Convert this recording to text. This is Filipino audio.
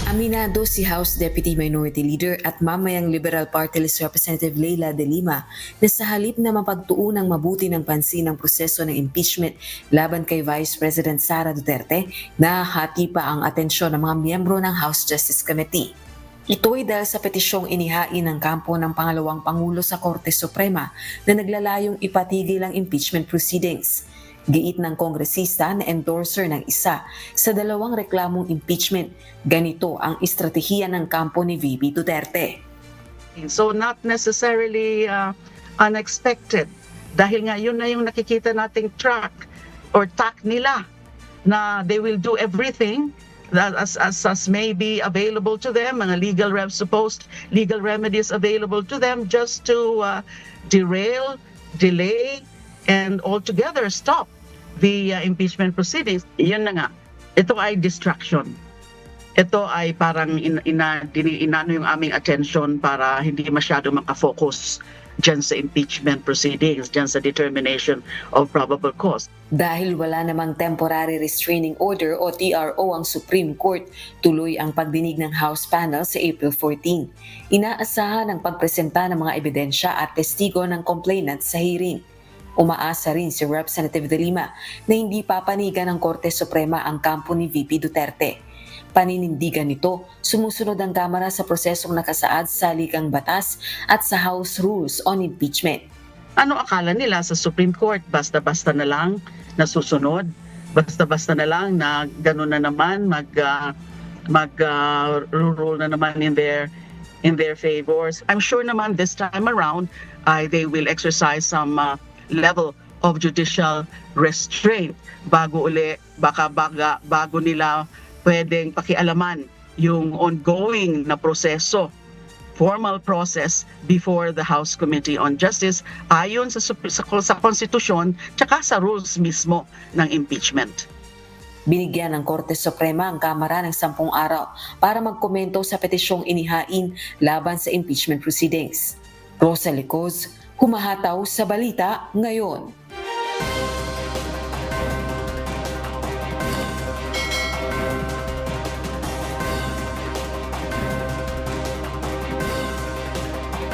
Aminado si House Deputy Minority Leader at mamayang Liberal Party List Representative Leila De Lima na sa halip na mapagtuunang mabuti ng pansin ang proseso ng impeachment laban kay Vice President Sara Duterte, nahati pa ang atensyon ng mga miyembro ng House Justice Committee. Ito ay dahil sa petisyong inihain ng kampo ng pangalawang Pangulo sa Korte Suprema na naglalayong ipatigil ang impeachment proceedings. Giit ng kongresista na endorser ng isa sa dalawang reklamong impeachment, ganito ang estratehiya ng kampo ni VP Duterte. So not necessarily unexpected dahil nga yun na yung nakikita nating track or tack nila na they will do everything that as may be available to them, mga supposed legal remedies available to them just to derail, delay, and altogether stop the impeachment proceedings. Yan na nga, ito ay distraction. Ito ay parang inano yung aming attention para hindi masyado makafocus dyan sa impeachment proceedings, dyan sa determination of probable cause. Dahil wala namang Temporary Restraining Order o TRO ang Supreme Court, tuloy ang pagdinig ng House panel sa April 14. Inaasahan ang pagpresenta ng mga ebidensya at testigo ng complainant sa hearing. Umaasa rin si Representative De Lima na hindi papanigan ng Korte Suprema ang kampo ni VP Duterte. Paninindigan nito, sumusunod ang Kamara sa prosesong nakasaad sa Likang Batas at sa House Rules on Impeachment. Ano akala nila sa Supreme Court? Basta-basta na lang nasusunod? Basta-basta na lang na gano'n na naman rule na naman in their favors? I'm sure naman this time around they will exercise some level of judicial restraint bago nila pwedeng pakialaman yung ongoing na proseso, formal process before the House Committee on Justice ayon sa konstitusyon tsaka sa rules mismo ng impeachment. Binigyan ng Korte Suprema ang Kamara ng 10 araw para magkomento sa petisyong inihain laban sa impeachment proceedings. Rosa Licoz, humahataw sa balita ngayon.